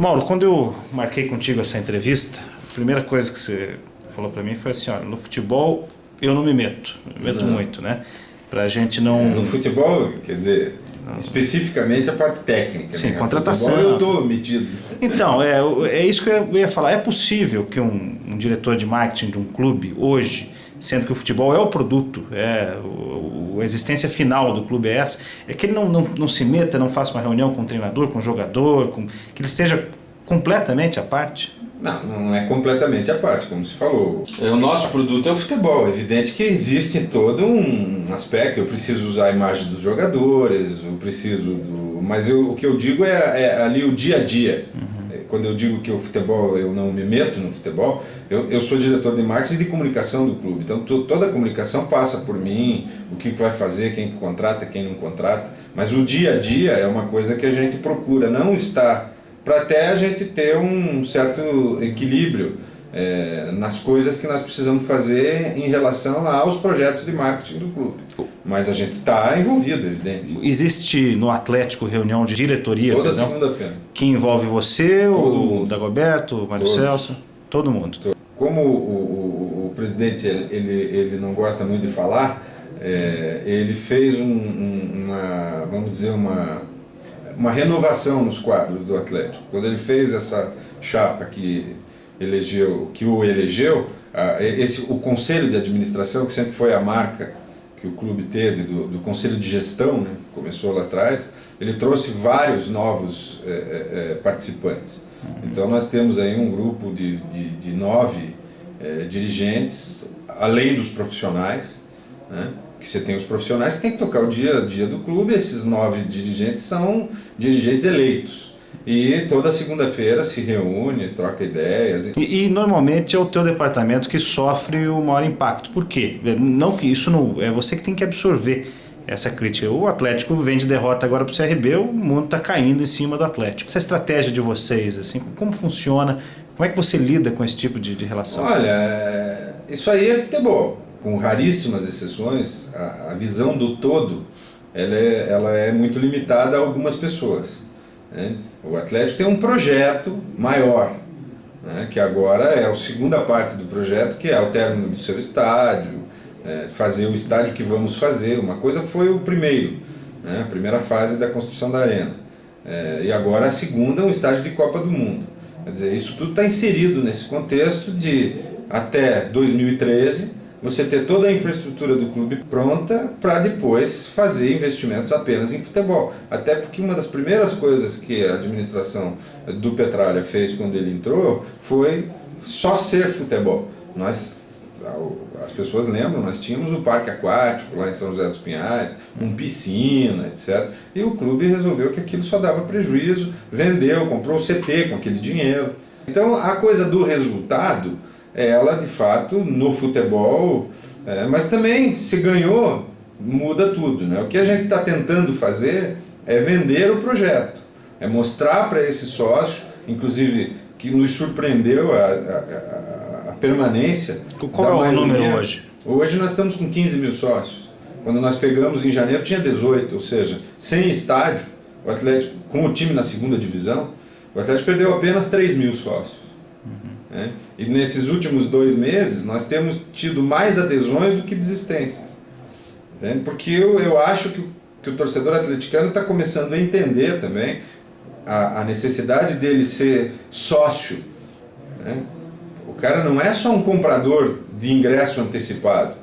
Mauro, quando eu marquei contigo essa entrevista, a primeira coisa que você falou para mim foi assim, olha, no futebol eu não me meto, muito, né? Pra gente não... No futebol, quer dizer, especificamente a parte técnica, Sim, né? contratação. No futebol eu estou metido. Então, é isso que eu ia falar. É possível que um diretor de marketing de um clube hoje, sendo que o futebol é o produto, a existência final do clube é essa, é que ele não se meta, não faça uma reunião com o treinador, com o jogador, que ele esteja completamente à parte? Não é completamente à parte, como se falou. O nosso produto é o futebol. É evidente que existe todo um aspecto. Eu preciso usar a imagem dos jogadores, mas o que eu digo é ali o dia a dia. Quando eu digo que o futebol, eu não me meto no futebol, eu sou diretor de marketing e de comunicação do clube. Então toda a comunicação passa por mim, o que vai fazer, quem contrata, quem não contrata. Mas o dia a dia é uma coisa que a gente procura não estar, para até a gente ter um certo equilíbrio nas coisas que nós precisamos fazer em relação aos projetos de marketing do clube. Mas a gente está envolvido, é evidente. Existe no Atlético reunião de diretoria? Toda segunda-feira. Que envolve você, o Dagoberto, o Mário Celso, todo mundo. Como o presidente ele não gosta muito de falar, ele fez uma renovação nos quadros do Atlético. Quando ele fez essa chapa que o elegeu, o conselho de administração, que sempre foi a marca que o clube teve do conselho de gestão, né, que começou lá atrás, ele trouxe vários novos participantes. Então nós temos aí um grupo de 9 dirigentes, além dos profissionais, né? Que você tem os profissionais que tem que tocar o dia a dia do clube. Esses 9 dirigentes são dirigentes eleitos. E toda segunda-feira se reúne, troca ideias. E normalmente é o teu departamento que sofre o maior impacto. Por quê? Não que isso não é você que tem que absorver essa crítica. O Atlético vem de derrota agora para o CRB, o mundo está caindo em cima do Atlético. Essa estratégia de vocês, assim, como funciona? Como é que você lida com esse tipo de relação? Olha, isso aí é futebol. Com raríssimas exceções, a visão do todo ela é muito limitada a algumas pessoas, né? O Atlético tem um projeto maior, né, que agora é a segunda parte do projeto, que é o término do seu estádio, fazer o estádio que vamos fazer. Uma coisa foi o primeiro, né, a primeira fase da construção da arena, e agora a segunda, um estádio de Copa do Mundo. Quer dizer, isso tudo está inserido nesse contexto de até 2013 você ter toda a infraestrutura do clube pronta para depois fazer investimentos apenas em futebol. Até porque uma das primeiras coisas que a administração do Petralha fez quando ele entrou foi só ser futebol. As pessoas lembram, nós tínhamos o parque aquático lá em São José dos Pinhais, com piscina, etc. E o clube resolveu que aquilo só dava prejuízo, vendeu, comprou o CT com aquele dinheiro. Então a coisa do resultado, ela de fato no futebol, mas também se ganhou, muda tudo, né? O que a gente está tentando fazer é vender o projeto, é mostrar para esse sócio, inclusive que nos surpreendeu a permanência. Qual é o número hoje? Hoje nós estamos com 15 mil sócios. Quando nós pegamos em janeiro tinha 18, ou seja, sem estádio, o Atlético, com o time na segunda divisão, o Atlético perdeu apenas 3 mil sócios. E nesses últimos 2 meses nós temos tido mais adesões do que desistências, entende? Porque eu acho que o torcedor atleticano está começando a entender também a necessidade dele ser sócio, né? O cara não é só um comprador de ingresso antecipado.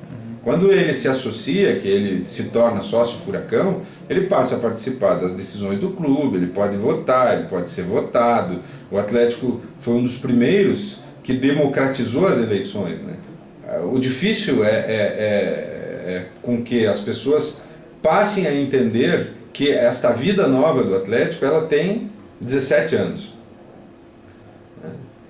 Quando ele se associa, que ele se torna sócio Furacão, ele passa a participar das decisões do clube, ele pode votar, ele pode ser votado. O Atlético foi um dos primeiros que democratizou as eleições, né? O difícil é com que as pessoas passem a entender que esta vida nova do Atlético, ela tem 17 anos.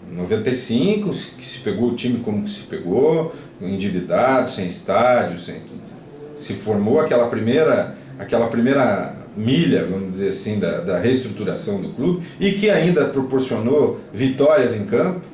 Em 95, que se pegou o time como se pegou, endividado, sem estádio, sem tudo. Se formou aquela primeira milha, vamos dizer assim, da reestruturação do clube, e que ainda proporcionou vitórias em campo.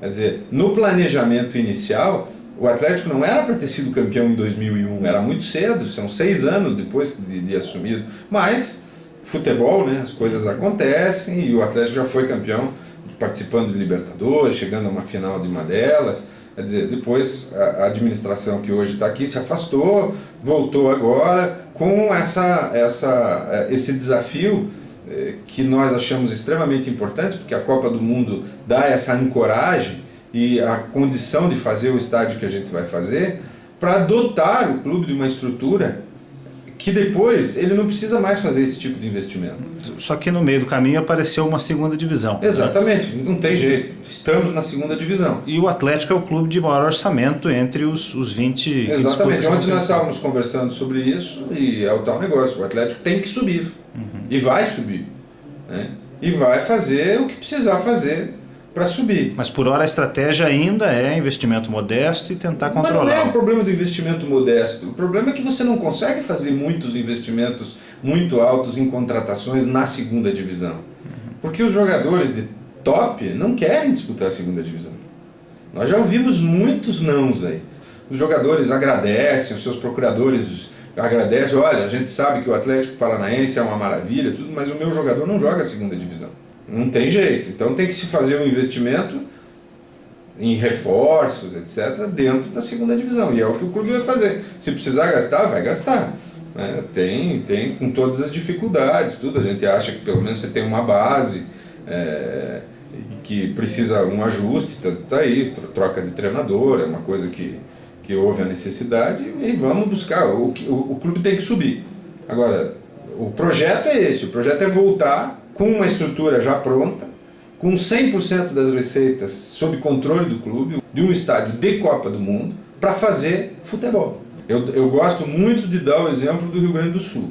Quer dizer, no planejamento inicial, o Atlético não era para ter sido campeão em 2001, era muito cedo, são 6 anos depois de assumido, mas futebol, né? As coisas acontecem e o Atlético já foi campeão participando de Libertadores, chegando a uma final de uma delas. Quer dizer, depois a administração que hoje está aqui se afastou, voltou agora com esse desafio que nós achamos extremamente importante, porque a Copa do Mundo dá essa ancoragem e a condição de fazer o estádio que a gente vai fazer, para dotar o clube de uma estrutura que depois ele não precisa mais fazer esse tipo de investimento. Só que no meio do caminho apareceu uma segunda divisão. Exatamente, né? Não tem jeito. Estamos na segunda divisão. E o Atlético é o clube de maior orçamento entre os 20 Exatamente. Ontem nós estávamos conversando sobre isso e é o tal negócio. O Atlético tem que subir. E vai subir. Né? E vai fazer o que precisar fazer para subir. Mas por hora a estratégia ainda é investimento modesto e tentar controlar. Mas não é o problema do investimento modesto. O problema é que você não consegue fazer muitos investimentos muito altos em contratações na segunda divisão. Porque os jogadores de top não querem disputar a segunda divisão. Nós já ouvimos muitos nãos aí. Os jogadores agradecem, os seus procuradores agradecem. Olha, a gente sabe que o Atlético Paranaense é uma maravilha, tudo, mas o meu jogador não joga a segunda divisão. Não tem jeito. Então tem que se fazer um investimento em reforços, etc., dentro da segunda divisão. E é o que o clube vai fazer. Se precisar gastar, vai gastar. Né? Tem com todas as dificuldades, tudo. A gente acha que pelo menos você tem uma base que precisa um ajuste, tá aí, troca de treinador, é uma coisa que houve a necessidade e vamos buscar. O clube tem que subir. Agora, o projeto é esse. O projeto é voltar com uma estrutura já pronta, com 100% das receitas sob controle do clube, de um estádio de Copa do Mundo, para fazer futebol. Eu gosto muito de dar o exemplo do Rio Grande do Sul.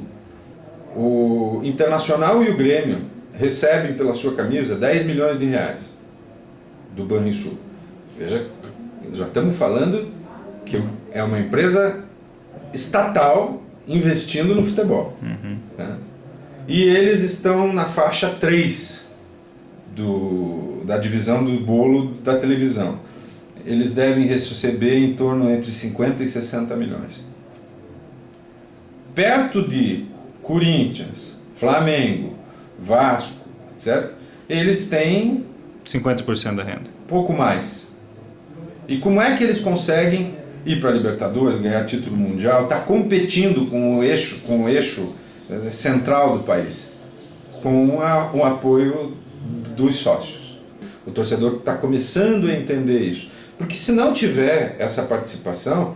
O Internacional e o Grêmio recebem pela sua camisa 10 milhões de reais do Banrisul. Veja, já estamos falando que é uma empresa estatal investindo no futebol. Né? E eles estão na faixa 3 da divisão do bolo da televisão. Eles devem receber em torno entre 50 e 60 milhões. Perto de Corinthians, Flamengo, Vasco, etc., eles têm 50% da renda. Pouco mais. E como é que eles conseguem ir para a Libertadores, ganhar título mundial, está competindo com o eixo central do país, com o apoio dos sócios. O torcedor está começando a entender isso. Porque se não tiver essa participação,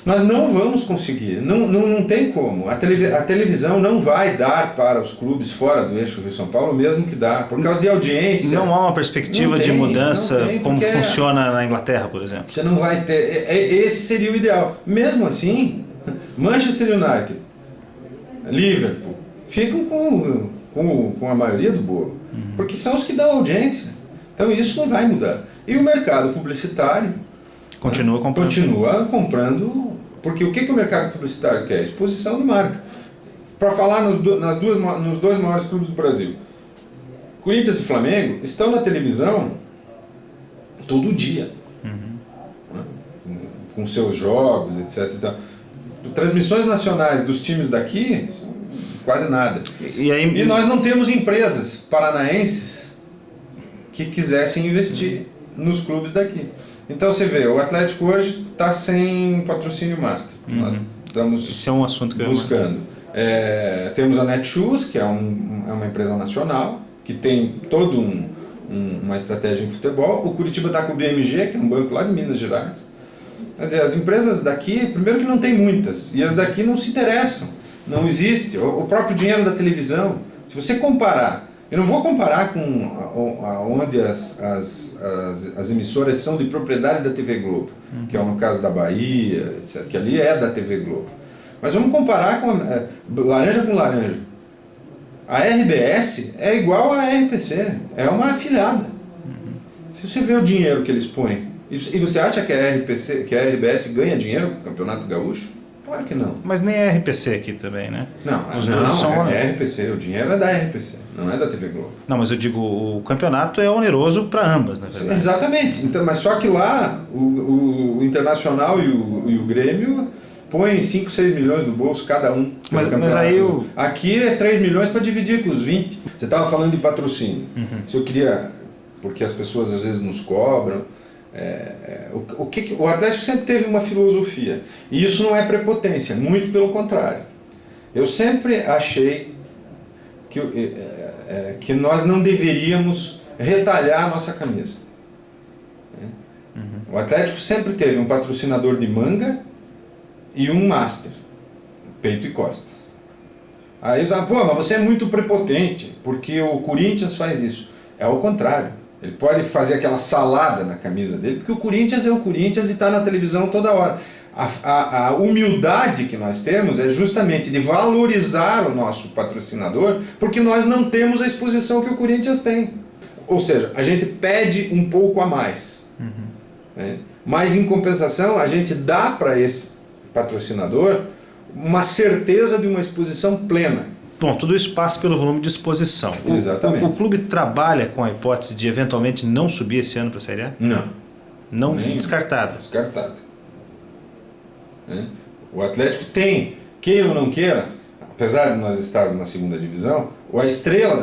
nós não vamos conseguir, não tem como. A televisão não vai dar para os clubes fora do eixo Rio-São Paulo, mesmo que dá, por causa de audiência. Não há uma perspectiva de mudança como funciona na Inglaterra, por exemplo. Você não vai ter, esse seria o ideal. Mesmo assim, Manchester United, Liverpool, ficam com a maioria do bolo, porque são os que dão audiência. Então isso não vai mudar. E o mercado publicitário continua comprando, porque o que o mercado publicitário quer? Exposição de marca. Para falar nos dois maiores clubes do Brasil, Corinthians e Flamengo estão na televisão todo dia, com seus jogos, etc. Então, transmissões nacionais dos times daqui, quase nada. E nós não temos empresas paranaenses que quisessem investir nos clubes daqui. Então você vê, o Atlético hoje está sem patrocínio master. Nós estamos Esse é um assunto que buscando. Temos a Netshoes, que é uma empresa nacional, que tem toda uma estratégia em futebol. O Curitiba está com o BMG, que é um banco lá de Minas Gerais. Quer dizer, as empresas daqui, primeiro que não tem muitas, e as daqui não se interessam. Não existe. O próprio dinheiro da televisão, se você comparar, eu não vou comparar com onde as emissoras são de propriedade da TV Globo, que é no caso da Bahia, etc., que ali é da TV Globo. Mas vamos comparar com laranja com laranja. A RBS é igual à RPC, é uma afiliada. Se você vê o dinheiro que eles põem, e você acha que a RBS ganha dinheiro com o Campeonato Gaúcho? Claro que não. Mas nem é RPC aqui também, né? Não, é RPC, o dinheiro é da RPC, não é da TV Globo. Não, mas eu digo, o campeonato é oneroso para ambas, na verdade. Exatamente, então, mas só que lá o Internacional e o Grêmio põe 5, 6 milhões no bolso cada um. Mas aí Aqui é 3 milhões para dividir com os 20. Você estava falando de patrocínio. Se eu queria, porque as pessoas às vezes nos cobram, o Atlético sempre teve uma filosofia, e isso não é prepotência, muito pelo contrário. Eu sempre achei que nós não deveríamos retalhar a nossa camisa. O Atlético sempre teve um patrocinador de manga e um master, peito e costas. Aí eles falam, mas você é muito prepotente, porque o Corinthians faz isso. É ao contrário. Ele pode fazer aquela salada na camisa dele, porque o Corinthians é o Corinthians e está na televisão toda hora. A humildade que nós temos é justamente de valorizar o nosso patrocinador, porque nós não temos a exposição que o Corinthians tem. Ou seja, a gente pede um pouco a mais. Mas em compensação, a gente dá para esse patrocinador uma certeza de uma exposição plena. Bom, tudo isso passa pelo volume de exposição. Exatamente. O clube trabalha com a hipótese de eventualmente não subir esse ano para a Série A? Não. Não, descartado. Descartado. O Atlético tem, queira ou não queira, apesar de nós estarmos na segunda divisão, a estrela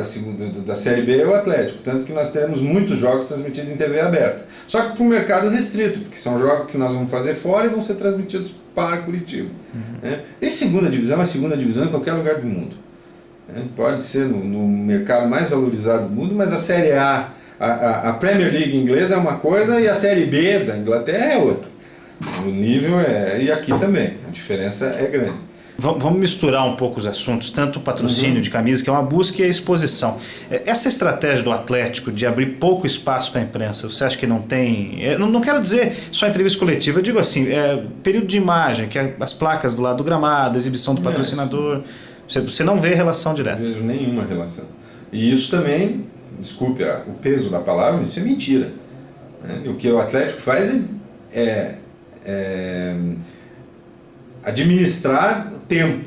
da Série B é o Atlético, tanto que nós teremos muitos jogos transmitidos em TV aberta. Só que para o mercado restrito, porque são jogos que nós vamos fazer fora e vão ser transmitidos para Curitiba. E segunda divisão é segunda divisão em qualquer lugar do mundo. Pode ser no mercado mais valorizado do mundo, mas a Série A, a Premier League inglesa é uma coisa e a Série B da Inglaterra é outra. O nível e aqui também, a diferença é grande. Vamos misturar um pouco os assuntos, tanto o patrocínio de camisa, que é uma busca, e a exposição. Essa estratégia do Atlético de abrir pouco espaço para a imprensa, você acha que não tem... Não quero dizer só entrevista coletiva, eu digo assim, período de imagem, que é as placas do lado do gramado, a exibição do patrocinador, você não vê relação direta. Não vejo nenhuma relação. E isso também, desculpe o peso da palavra, isso é mentira. O que o Atlético faz é administrar o tempo.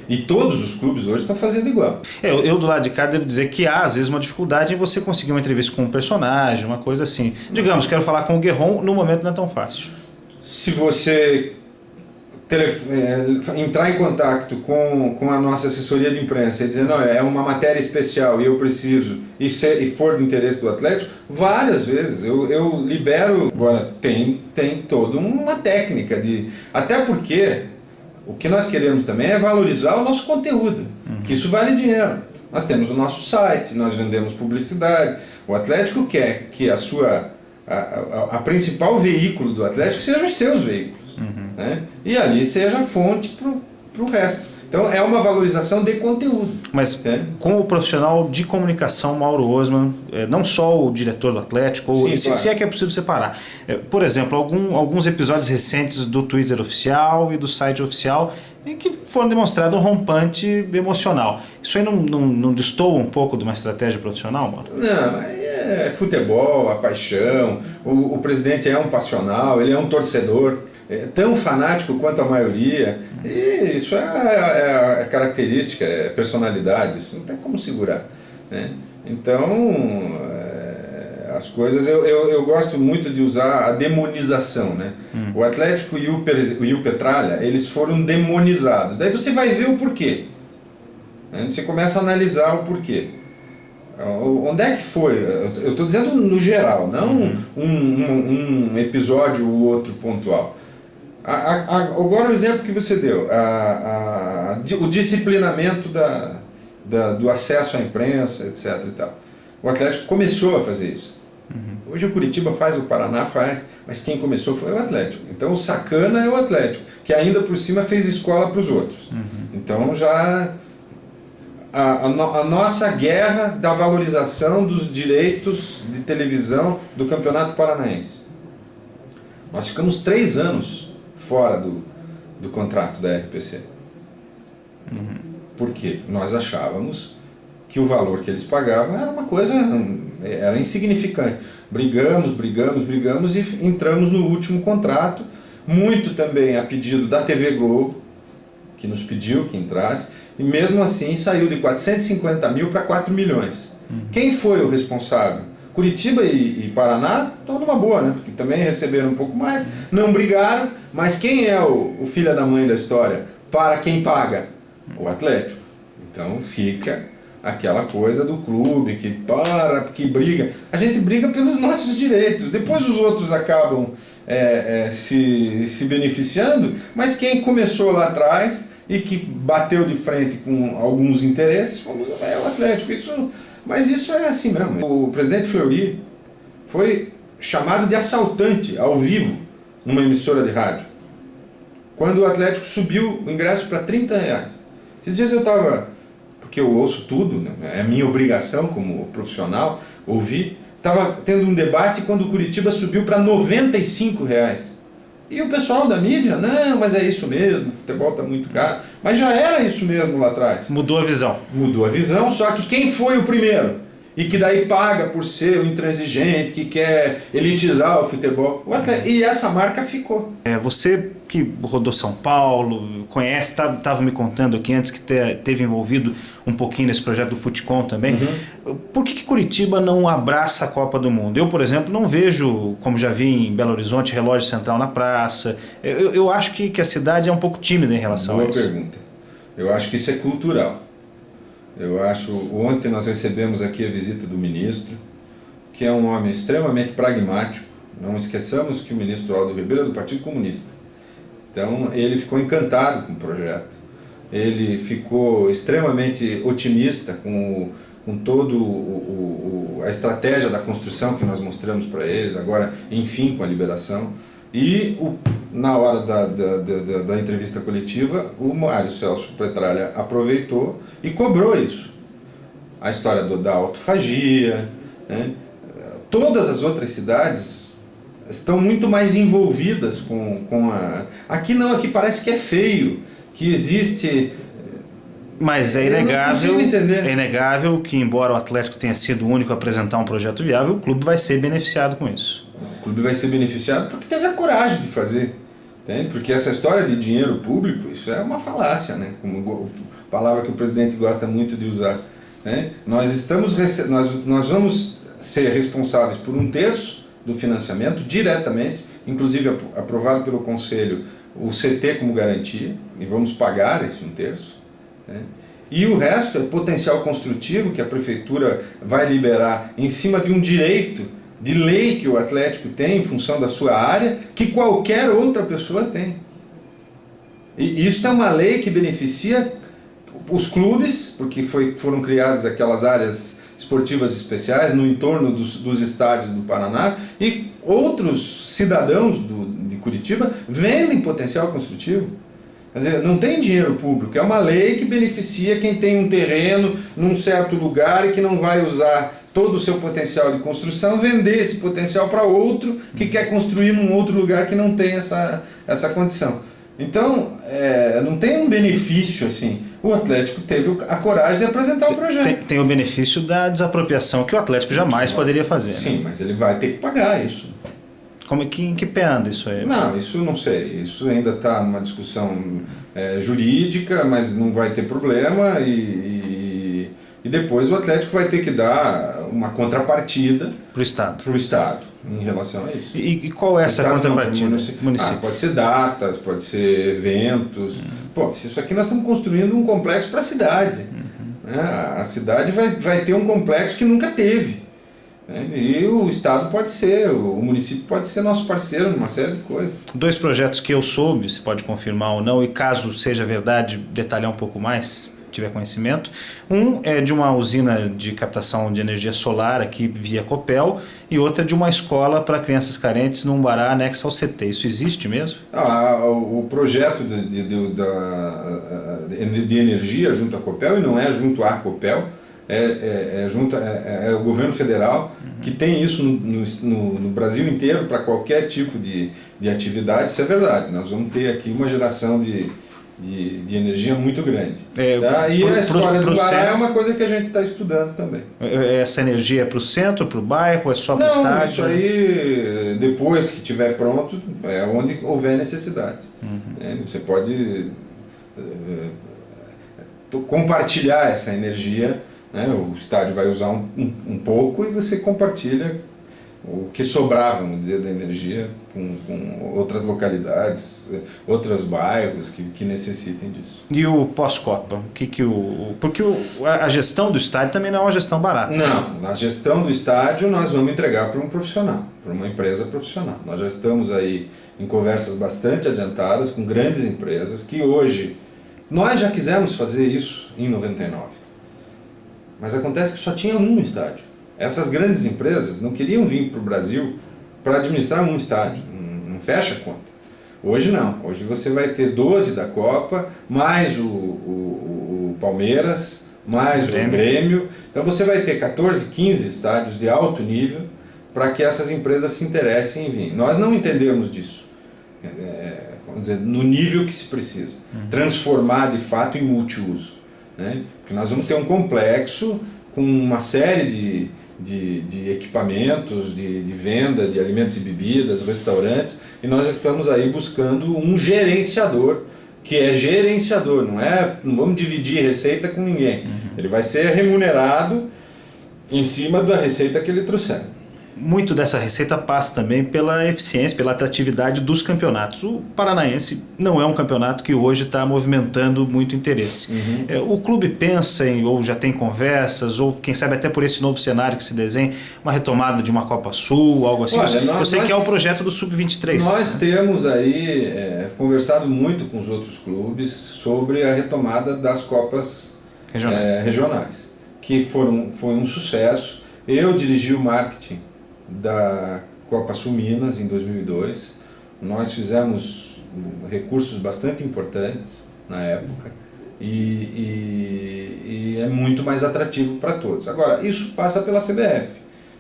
E todos os clubes hoje estão fazendo igual. Eu do lado de cá devo dizer que há às vezes uma dificuldade em você conseguir uma entrevista com um personagem, uma coisa assim. Digamos, quero falar com o Guerron, no momento não é tão fácil. Se você entrar em contato com a nossa assessoria de imprensa e dizer, não, é uma matéria especial e eu preciso, e for do interesse do Atlético, várias vezes eu libero. Agora, tem toda uma técnica até porque o que nós queremos também é valorizar o nosso conteúdo, que isso vale dinheiro. Nós temos o nosso site, nós vendemos publicidade. O Atlético quer que a principal veículo do Atlético seja os seus veículos. E ali seja fonte para o resto. Então é uma valorização de conteúdo. Mas com o profissional de comunicação Mauro Osman, não só o diretor do Atlético, Sim, se é que é possível separar. Por exemplo, alguns episódios recentes do Twitter oficial e do site oficial em que foram demonstrado um rompante emocional. Isso aí não destoa um pouco de uma estratégia profissional, Mauro? Não, é futebol, a paixão. O presidente é um passional, ele é um torcedor. Tão fanático quanto a maioria, e isso é característica, é personalidade, isso não tem como segurar. Então, as coisas, eu gosto muito de usar a demonização. O Atlético e o Petralha, eles foram demonizados, daí você vai ver o porquê. Você começa a analisar o porquê. Onde é que foi? Eu estou dizendo no geral, não um episódio ou outro pontual. Agora o exemplo que você deu, o disciplinamento do acesso à imprensa, etc. E tal. O Atlético começou a fazer isso. Hoje o Curitiba faz, o Paraná faz, mas quem começou foi o Atlético. Então o sacana é o Atlético, que ainda por cima fez escola para os outros. Então já a nossa guerra da valorização dos direitos de televisão do Campeonato Paranaense. Nós ficamos 3 anos fora do contrato da RPC. Porque nós achávamos que o valor que eles pagavam era uma coisa, era insignificante. Brigamos e entramos no último contrato, muito também a pedido da TV Globo, que nos pediu que entrasse, e mesmo assim saiu de 450 mil para 4 milhões. Quem foi o responsável? Curitiba e Paraná estão numa boa, porque também receberam um pouco mais, não brigaram, Mas quem é o filho da mãe da história? Para quem paga? O Atlético. Então fica aquela coisa do clube que briga. A gente briga pelos nossos direitos, depois os outros acabam se beneficiando, mas quem começou lá atrás e que bateu de frente com alguns interesses é o Atlético. Mas isso é assim mesmo. O presidente Fleury foi chamado de assaltante ao vivo numa emissora de rádio, quando o Atlético subiu o ingresso para R$30. Esses dias eu estava, porque eu ouço tudo, né? É minha obrigação como profissional ouvir, estava tendo um debate quando o Curitiba subiu para R$95. E o pessoal da mídia, não, mas é isso mesmo, o futebol está muito caro. Mas já era isso mesmo lá atrás. Mudou a visão. Mudou a visão, só que quem foi o primeiro? E que daí paga por ser o intransigente, que quer elitizar o futebol. E essa marca ficou. Você que rodou São Paulo, conhece, estava me contando aqui antes que teve envolvido um pouquinho nesse projeto do Futecom também. Por que Curitiba não abraça a Copa do Mundo? Eu, por exemplo, não vejo, como já vi em Belo Horizonte, relógio central na praça. Eu acho que a cidade é um pouco tímida em relação a isso. Boa pergunta. Eu acho que isso é cultural. Ontem nós recebemos aqui a visita do ministro, que é um homem extremamente pragmático. Não esqueçamos que o ministro Aldo Ribeiro é do Partido Comunista. Então ele ficou encantado com o projeto, ele ficou extremamente otimista com toda a estratégia da construção que nós mostramos para eles, agora enfim com a liberação. E na hora da entrevista coletiva, o Mário Celso Petralha aproveitou e cobrou isso. A história da autofagia, né? Todas as outras cidades estão muito mais envolvidas com a... Aqui não, aqui parece que é feio, que existe... Mas é inegável que, embora o Atlético tenha sido o único a apresentar um projeto viável, o clube vai ser beneficiado com isso. O clube vai ser beneficiado porque teve a coragem de fazer. Entende? Porque essa história de dinheiro público, isso é uma falácia, né? Como palavra que o presidente gosta muito de usar. Né? Nós vamos ser responsáveis por 1/3 do financiamento, diretamente, inclusive aprovado pelo Conselho, o CT como garantia, e vamos pagar esse 1/3. Né? E o resto é potencial construtivo que a Prefeitura vai liberar em cima de um direito de lei que o Atlético tem em função da sua área, que qualquer outra pessoa tem. E isso é uma lei que beneficia os clubes, porque foram criadas aquelas áreas esportivas especiais no entorno dos estádios do Paraná, e outros cidadãos de Curitiba vendem potencial construtivo. Quer dizer, não tem dinheiro público, é uma lei que beneficia quem tem um terreno num certo lugar e que não vai usar todo o seu potencial de construção, vender esse potencial para outro que quer construir num outro lugar que não tem essa condição. Então, não tem um benefício assim. O Atlético teve a coragem de apresentar o projeto. Tem o benefício da desapropriação que o Atlético jamais poderia fazer. Sim, né? Mas ele vai ter que pagar isso. Em que pé anda isso aí? Não, isso não sei. Isso ainda está numa discussão jurídica, mas não vai ter problema e depois o Atlético vai ter que dar uma contrapartida para o Estado em relação a isso. E qual é essa contrapartida? Município. Pode ser datas, pode ser eventos. Pô, isso aqui nós estamos construindo um complexo para a cidade. Né? A cidade vai ter um complexo que nunca teve. Né? E o Estado pode ser, o município pode ser nosso parceiro numa série de coisas. 2 projetos que eu soube, você pode confirmar ou não, e caso seja verdade, detalhar um pouco mais, tiver conhecimento. Um é de uma usina de captação de energia solar aqui via Copel, e outra de uma escola para crianças carentes num bará anexo ao CT. Isso existe mesmo? O projeto de energia junto à Copel, e não é junto à Copel, é o governo federal que tem isso no Brasil inteiro para qualquer tipo de atividade. Isso é verdade. Nós vamos ter aqui uma geração de energia muito grande. E a história do Bará é uma coisa que a gente está estudando também. Essa energia é para o centro, para o bairro, é só para o estádio? Não, isso aí, depois que estiver pronto, é onde houver necessidade. Você pode compartilhar essa energia, né? O estádio vai usar um pouco e você compartilha o que sobrava, vamos dizer, da energia com outras localidades, outros bairros que necessitem disso. E o pós-Copa? Porque a gestão do estádio também não é uma gestão barata. Não, na gestão do estádio nós vamos entregar para um profissional, para uma empresa profissional. Nós já estamos aí em conversas bastante adiantadas com grandes empresas que hoje, nós já quisemos fazer isso em 99, mas acontece que só tinha um estádio. Essas grandes empresas não queriam vir para o Brasil para administrar um estádio, não fecha a conta. Hoje não, hoje você vai ter 12 da Copa, mais o Palmeiras, mais o Grêmio. Então você vai ter 14, 15 estádios de alto nível para que essas empresas se interessem em vir. Nós não entendemos disso, vamos dizer, no nível que se precisa, transformar de fato em multiuso, né? Porque nós vamos ter um complexo com uma série de equipamentos, de venda de alimentos e bebidas, restaurantes, e nós estamos aí buscando um gerenciador, que é gerenciador, não vamos dividir receita com ninguém. Ele vai ser remunerado em cima da receita que ele trouxer. Muito dessa receita passa também pela eficiência, pela atratividade dos campeonatos. O Paranaense não é um campeonato que hoje está movimentando muito interesse. O clube pensa ou já tem conversas, ou quem sabe até por esse novo cenário que se desenha, uma retomada de uma Copa Sul, algo assim. Olha, eu sei que é o projeto do Sub-23. Nós temos aí conversado muito com os outros clubes sobre a retomada das Copas regionais, que foi um sucesso. Eu dirigi o marketing da Copa Sul Minas em 2002, nós fizemos recursos bastante importantes na época e é muito mais atrativo para todos. Agora, isso passa pela CBF,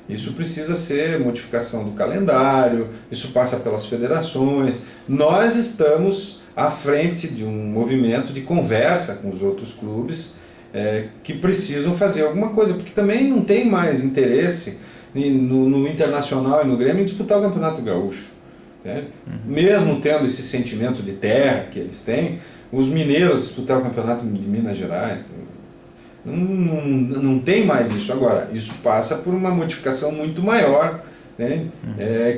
isso precisa ser modificação do calendário, isso passa pelas federações. Nós estamos à frente de um movimento de conversa com os outros clubes que precisam fazer alguma coisa, porque também não tem mais interesse no Internacional e no Grêmio em disputar o Campeonato Gaúcho, né? Mesmo tendo esse sentimento de terra que eles têm, os mineiros disputar o Campeonato de Minas Gerais, não tem mais isso. Agora, isso passa por uma modificação muito maior, né?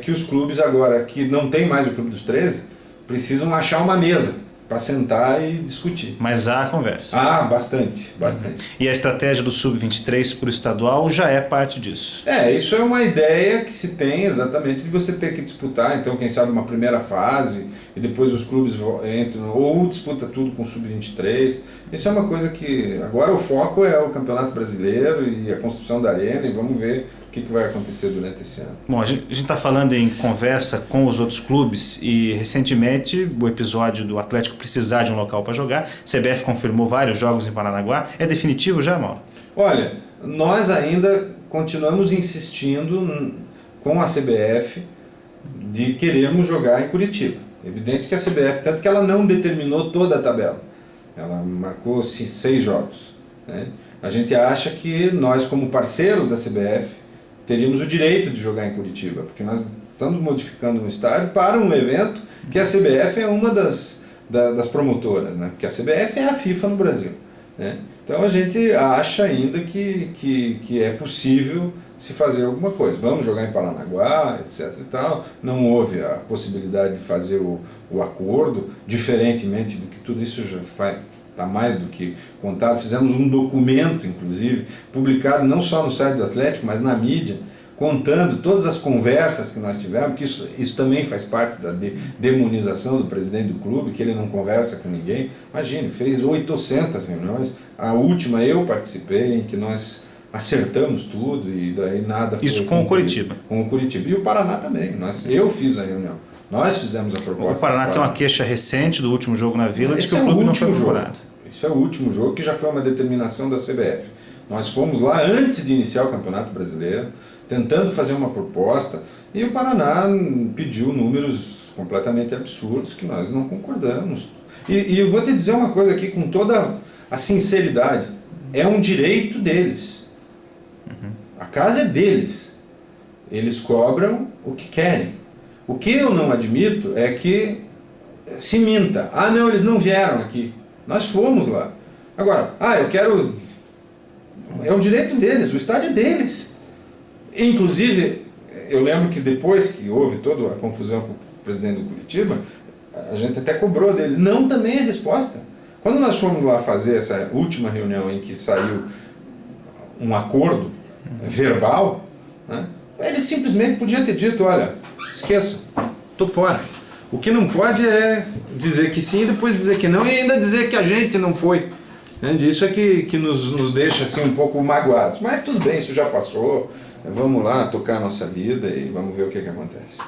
Que os clubes agora, que não tem mais o Clube dos 13, precisam achar uma mesa para sentar e discutir. Mas há conversa. Bastante. E a estratégia do Sub-23 para o estadual já é parte disso. Isso é uma ideia que se tem exatamente de você ter que disputar, então quem sabe uma primeira fase e depois os clubes entram ou disputa tudo com o Sub-23. Isso é uma coisa que agora o foco é o Campeonato Brasileiro e a construção da arena, e vamos ver o que vai acontecer durante esse ano. Bom, a gente está falando em conversa com os outros clubes e recentemente o episódio do Atlético precisar de um local para jogar, a CBF confirmou vários jogos em Paranaguá. É definitivo já, Mauro? Olha, nós ainda continuamos insistindo com a CBF de querermos jogar em Curitiba. Evidente que a CBF, tanto que ela não determinou toda a tabela, ela marcou 6 jogos, né? A gente acha que nós, como parceiros da CBF, teríamos o direito de jogar em Curitiba, porque nós estamos modificando um estádio para um evento que a CBF é uma das promotoras, né? Porque a CBF é a FIFA no Brasil, né? Então a gente acha ainda que é possível se fazer alguma coisa. Vamos jogar em Paranaguá, etc. e tal. Não houve a possibilidade de fazer o acordo, diferentemente do que tudo isso já está mais do que contado. Fizemos um documento, inclusive, publicado não só no site do Atlético, mas na mídia, contando todas as conversas que nós tivemos, porque isso também faz parte da demonização do presidente do clube, que ele não conversa com ninguém. Imagine, fez 800 reuniões, a última eu participei, em que nós acertamos tudo e daí nada foi... Isso com o Curitiba. Com o Curitiba. E o Paraná também, eu fiz a reunião. Nós fizemos a proposta. O Paraná tem uma queixa recente do último jogo na Vila de que o clube não foi procurado. Isso é o último jogo, que já foi uma determinação da CBF. Nós fomos lá antes de iniciar o Campeonato Brasileiro, tentando fazer uma proposta, e o Paraná pediu números completamente absurdos que nós não concordamos. E eu vou te dizer uma coisa aqui com toda a sinceridade, é um direito deles. A casa é deles. Eles cobram o que querem. O que eu não admito é que se minta. Não, eles não vieram aqui. Nós fomos lá. Agora, eu quero... É um direito deles, o estádio é deles. Inclusive, eu lembro que depois que houve toda a confusão com o presidente do Curitiba, a gente até cobrou dele. Não também é resposta. Quando nós fomos lá fazer essa última reunião em que saiu um acordo verbal, né, ele simplesmente podia ter dito, olha, esqueça, estou fora. O que não pode é dizer que sim e depois dizer que não e ainda dizer que a gente não foi. Isso é que nos deixa assim, um pouco magoados. Mas tudo bem, isso já passou. Vamos lá tocar a nossa vida e vamos ver o que acontece.